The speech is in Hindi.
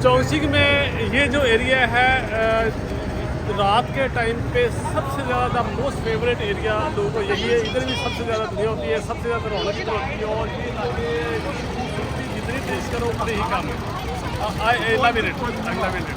चौसिंग में ये जो एरिया है रात के टाइम पे सबसे ज़्यादा मोस्ट फेवरेट एरिया लोगों को यही है। इधर भी सबसे ज़्यादा दुनिया होती है, सबसे ज़्यादा रौनक इधर होती है और ये आगे जितनी टेस्ट करो उतने ही कम है। I love it, I love it.